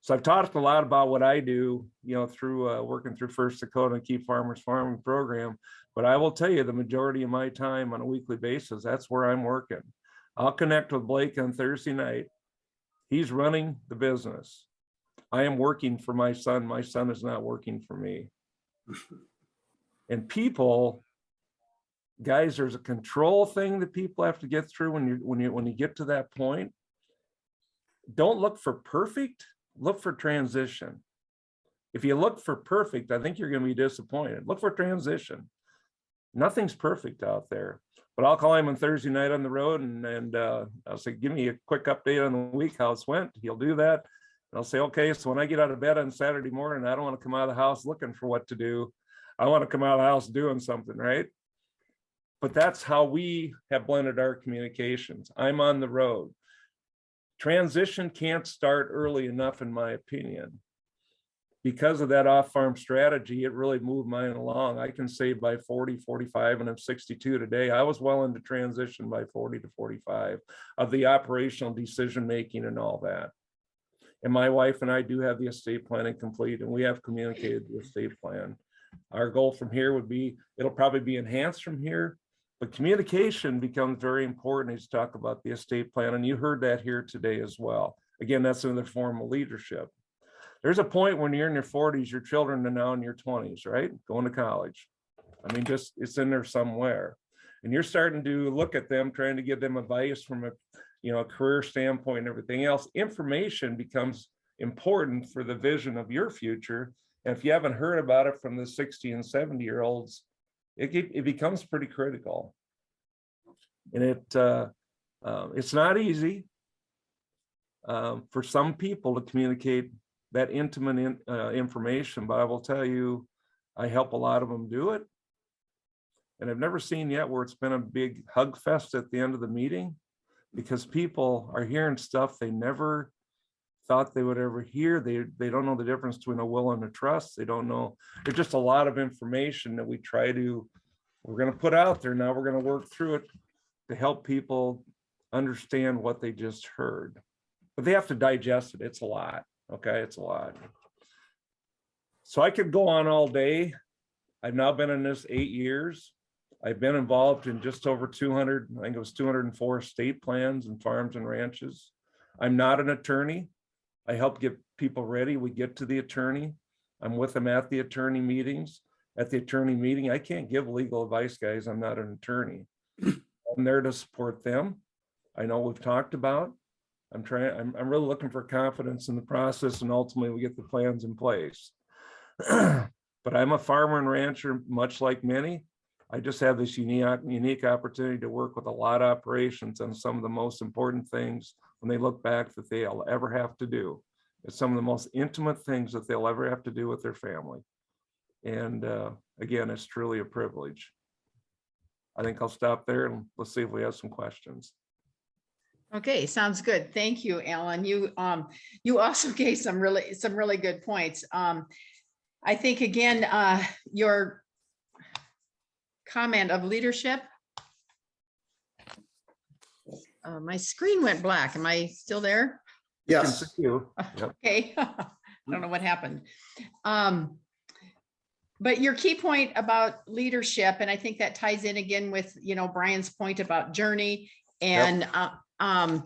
So I've talked a lot about what I do, through working through First Dakota and Keep Farmers Farming program. But I will tell you, the majority of my time on a weekly basis, that's where I'm working. I'll connect with Blake on Thursday night. He's running the business. I am working for my son. My son is not working for me. And people, guys, there's a control thing that people have to get through when you get to that point. Don't look for perfect, look for transition. If you look for perfect, I think you're going to be disappointed. Look for transition. Nothing's perfect out there. But I'll call him on Thursday night on the road and I'll say, give me a quick update on the week, how it's went. He'll do that. And I'll say, okay, so when I get out of bed on Saturday morning, I don't want to come out of the house looking for what to do. I want to come out of the house doing something, right? But that's how we have blended our communications. I'm on the road. Transition can't start early enough, in my opinion. Because of that off-farm strategy, it really moved mine along. I can say by 40, 45, and I'm 62 today. I was well into transition by 40 to 45 of the operational decision-making and all that. And my wife and I do have the estate planning complete, and we have communicated the estate plan. Our goal from here would be, it'll probably be enhanced from here, but communication becomes very important as you talk about the estate plan. And you heard that here today as well. Again, that's in the form of leadership. There's a point when you're in your 40s, your children are now in your 20s, right? Going to college. I mean, just it's in there somewhere. And you're starting to look at them, trying to give them advice from a career standpoint and everything else. Information becomes important for the vision of your future. And if you haven't heard about it from the 60 and 70-year-olds, it becomes pretty critical. And it's not easy for some people to communicate that intimate information, but I will tell you, I help a lot of them do it. And I've never seen yet where it's been a big hug fest at the end of the meeting, because people are hearing stuff they never thought they would ever hear. They don't know the difference between a will and a trust. They don't know. There's just a lot of information that we're going to put out there. Now we're going to work through it to help people understand what they just heard. But they have to digest it. It's a lot. Okay, it's a lot. So I could go on all day. I've now been in this 8 years. I've been involved in just over 200, I think it was 204 estate plans and farms and ranches. I'm not an attorney. I help get people ready. We get to the attorney. I'm with them at the attorney meetings. At the attorney meeting, I can't give legal advice, guys. I'm not an attorney. I'm there to support them. I know we've talked about. I'm really looking for confidence in the process, and ultimately we get the plans in place. But I'm a farmer and rancher, much like many. I just have this unique opportunity to work with a lot of operations on some of the most important things when they look back that they'll ever have to do. It's some of the most intimate things that they'll ever have to do with their family. And again, it's truly a privilege. I think I'll stop there and let's see if we have some questions. Okay, sounds good. Thank you, Alan. You also gave some really good points. I think again, your comment of leadership. My screen went black. Am I still there? Yes. Okay. I don't know what happened. But your key point about leadership, and I think that ties in again with, Brian's point about journey. And I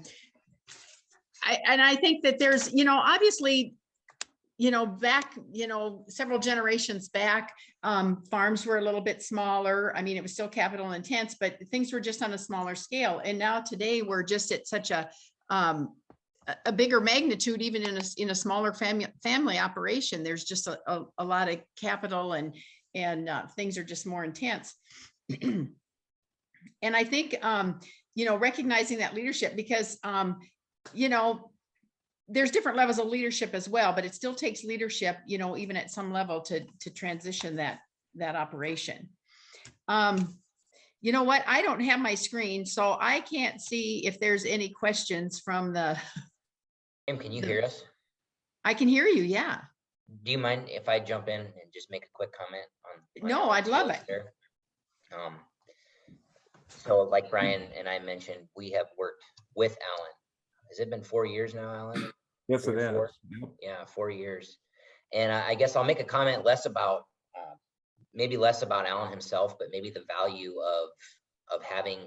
think that there's, obviously, back, several generations back, farms were a little bit smaller. I mean, it was still capital intense, but things were just on a smaller scale. And now today we're just at such a bigger magnitude, even in a smaller family operation. There's just a lot of capital and things are just more intense. And I think, recognizing that leadership, because, there's different levels of leadership as well, but it still takes leadership, even at some level to transition that operation. You know what? I don't have my screen, so I can't see if there's any questions from the. Can you hear us? I can hear you. Yeah. Do you mind if I jump in and just make a quick comment on? No, I'd love it. So like Brian and I mentioned, we have worked with Alan. Has it been 4 years now, Alan? Yes, it Three or four. is. Yep. Yeah, 4 years. And I guess I'll make a comment less about, maybe less about Alan himself, but maybe the value of having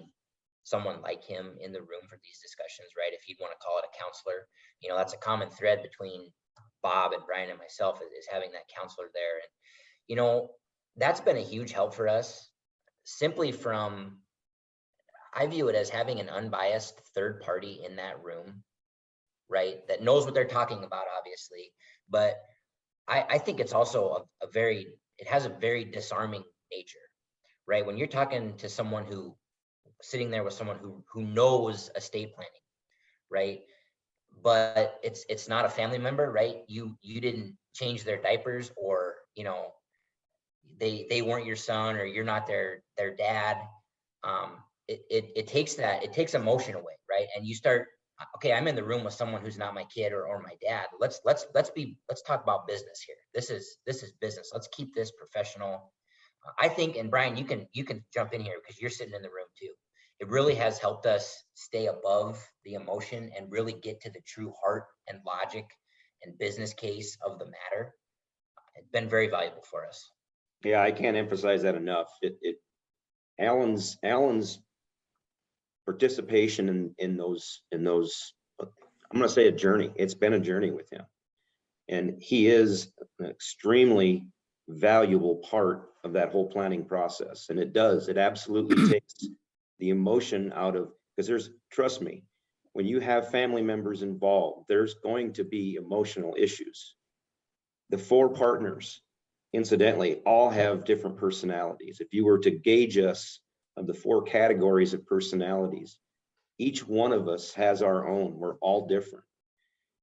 someone like him in the room for these discussions, right? If you'd want to call it a counselor, you know, that's a common thread between Bob and Brian and myself is having that counselor there. And, you know, that's been a huge help for us simply from, I view it as having an unbiased third party in that room, right? That knows what they're talking about, obviously, but I think it's also it has a very disarming nature, right? When you're talking to someone sitting there with someone who knows estate planning, right? But it's not a family member, right? You didn't change their diapers, or, you know, they weren't your son, or you're not their dad. It takes emotion away, right? And you start, okay, I'm in the room with someone who's not my kid or my dad. Let's talk about business here. This is business. Let's keep this professional. I think, and Brian, you can jump in here because you're sitting in the room too. It really has helped us stay above the emotion and really get to the true heart and logic and business case of the matter. It's been very valuable for us. Yeah, I can't emphasize that enough. Alan's participation in those, I'm going to say a journey. It's been a journey with him, and he is an extremely valuable part of that whole planning process. And it absolutely takes the emotion out of, because trust me, when you have family members involved, there's going to be emotional issues. The 4 partners, incidentally, all have different personalities. If you were to gauge us of the 4 categories of personalities, each one of us has our own. We're all different.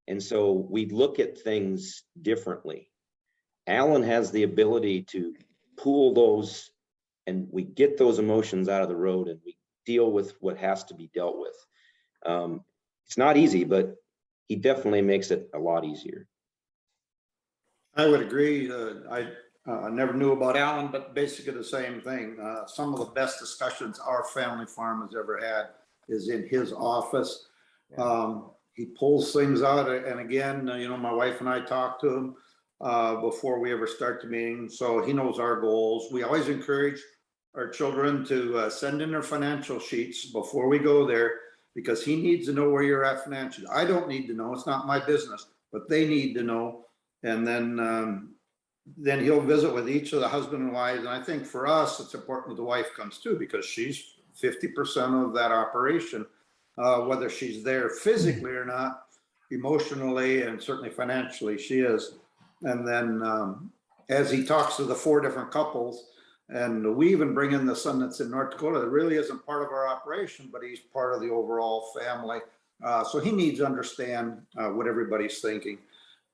And so we look at things differently. Alan has the ability to pool those, and we get those emotions out of the road, and we deal with what has to be dealt with. It's not easy, but he definitely makes it a lot easier. I would agree. I never knew about Alan, but basically the same thing. Some of the best discussions our family farm has ever had is in his office. He pulls things out, and again, you know, my wife and I talk to him before we ever start the meeting, so he knows our goals. We always encourage our children to send in their financial sheets before we go there, because he needs to know where you're at financially. I don't need to know, it's not my business, but they need to know. And then he'll visit with each of the husband and wives. And I think for us, it's important that the wife comes too, because she's 50% of that operation, whether she's there physically or not, emotionally and certainly financially, she is. And then as he talks to the 4 different couples, and we even bring in the son that's in North Dakota, that really isn't part of our operation, but he's part of the overall family. So he needs to understand what everybody's thinking.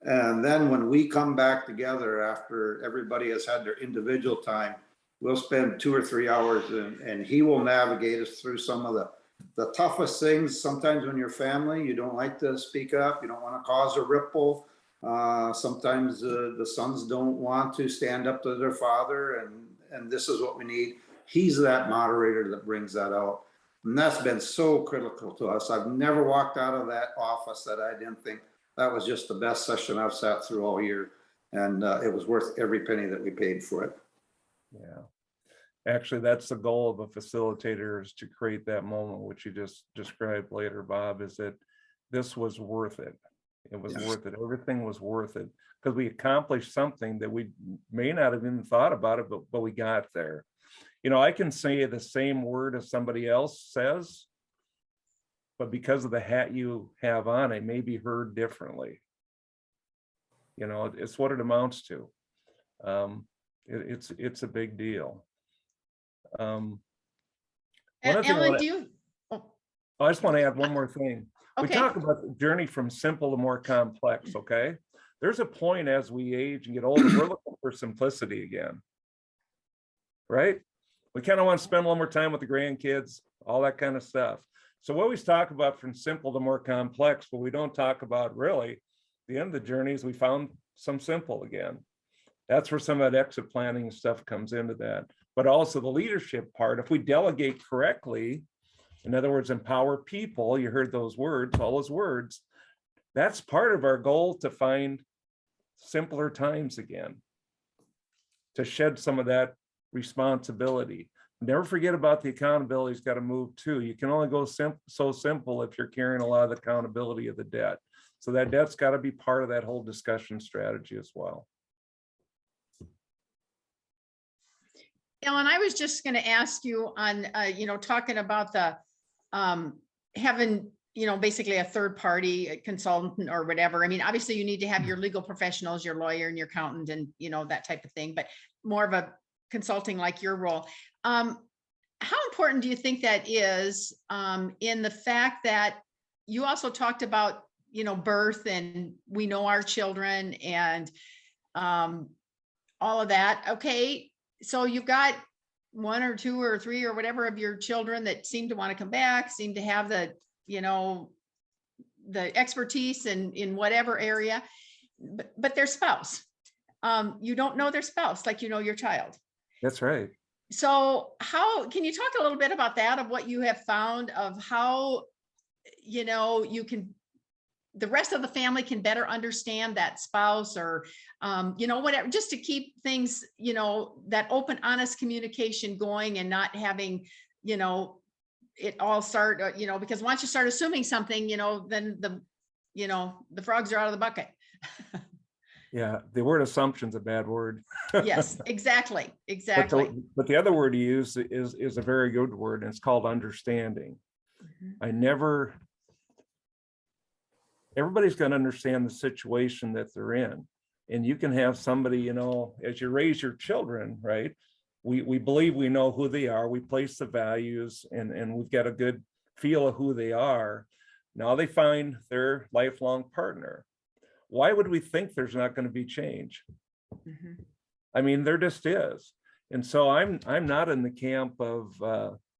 And then when we come back together after everybody has had their individual time, we'll spend 2 or 3 hours, and he will navigate us through some of the toughest things. Sometimes when you're family, you don't like to speak up, you don't want to cause a ripple. Sometimes the sons don't want to stand up to their father, and this is what we need. He's that moderator that brings that out. And that's been so critical to us. I've never walked out of that office that I didn't think that was just the best session I've sat through all year. And it was worth every penny that we paid for it. Yeah. Actually, that's the goal of a facilitator, is to create that moment, which you just described later, Bob, is that this was worth it. It was worth it. Everything was worth it, because we accomplished something that we may not have even thought about it, but we got there. You know, I can say the same word as somebody else says, but because of the hat you have on, it may be heard differently. You know, it's what it amounts to. It's a big deal. Alan, do you? I just want to add one more thing. We Okay. talk about the journey from simple to more complex, okay? There's a point as we age and get older, we're looking for simplicity again, right? We kind of want to spend a little more time with the grandkids, all that kind of stuff. So we always talk about from simple to more complex, but we don't talk about really the end of the journey is we found some simple again. That's where some of that exit planning stuff comes into that. But also the leadership part, if we delegate correctly, in other words, empower people, you heard those words, all those words, that's part of our goal, to find simpler times again, to shed some of that responsibility. Never forget about the accountability's got to move too. You can only go so simple if you're carrying a lot of the accountability of the debt. So that debt's got to be part of that whole discussion strategy as well. Ellen, I was just going to ask you on, you know, talking about the having, you know, basically a third party consultant or whatever. I mean, obviously you need to have your legal professionals, your lawyer and your accountant and, you know, that type of thing, but more of a consulting like your role. How important do you think that is in the fact that you also talked about, you know, birth, and we know our children and all of that. Okay. So you've got 1 or 2 or 3 or whatever of your children that seem to want to come back, seem to have the, you know, the expertise in whatever area, but their spouse, you don't know their spouse like you know your child. That's right. So how can you talk a little bit about that, of what you have found, of how, you know, you can, the rest of the family can better understand that spouse, or, you know, whatever, just to keep things, you know, that open, honest communication going, and not having, you know, it all start, you know, because once you start assuming something, you know, then the, you know, the frogs are out of the bucket. Yeah, the word assumption's a bad word. Yes, exactly, But exactly. the other word you use is a very good word, and it's called understanding. Mhm. Everybody's got to understand the situation that they're in. And you can have somebody, you know, as you raise your children, right? We believe we know who they are. We place the values, and we've got a good feel of who they are. Now they find their lifelong partner. Why would we think there's not going to be change? Mhm. I mean, there just is. And so I'm not in the camp of,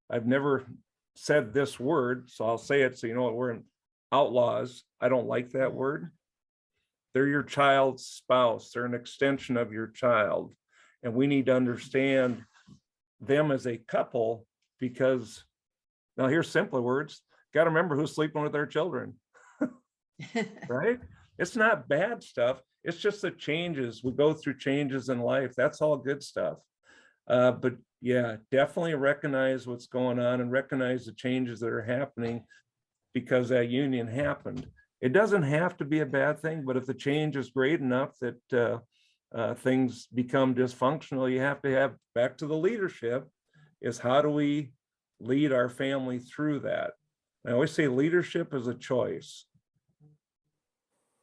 I've never said this word, so I'll say it so you know what, we're in outlaws. I don't like that word. They're your child's spouse. They're an extension of your child. And we need to understand them as a couple, because now here's simpler words. Got to remember who's sleeping with their children, right? It's not bad stuff. It's just the changes. We go through changes in life. That's all good stuff. But yeah, definitely recognize what's going on and recognize the changes that are happening because that union happened. It doesn't have to be a bad thing, but if the change is great enough that things become dysfunctional, you have to have, back to the leadership, is how do we lead our family through that? I always say leadership is a choice.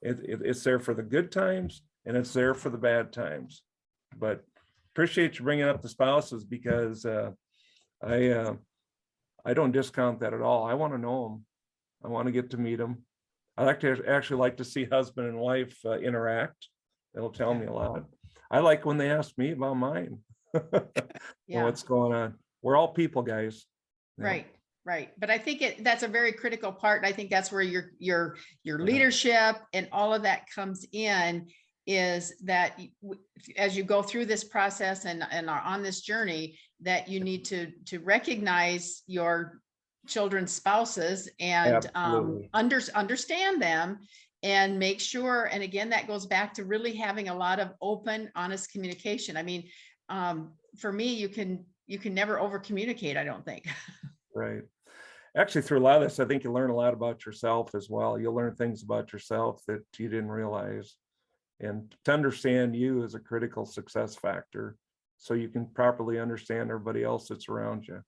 It's there for the good times and it's there for the bad times. But appreciate you bringing up the spouses, because I don't discount that at all. I want to know them. I want to get to meet them. I actually like to see husband and wife interact. It'll tell me a lot. I like when they ask me about mine. Yeah. What's going on? We're all people, guys. Yeah. Right, right. But I think that's a very critical part. I think that's where your leadership and all of that comes in, is that as you go through this process and are on this journey, that you need to recognize your children's spouses and Absolutely. understand them and make sure. And again, that goes back to really having a lot of open, honest communication. I mean, for me, you can never over communicate, I don't think. Right. Actually, through a lot of this, I think you learn a lot about yourself as well. You'll learn things about yourself that you didn't realize. And to understand you is a critical success factor, so you can properly understand everybody else that's around you.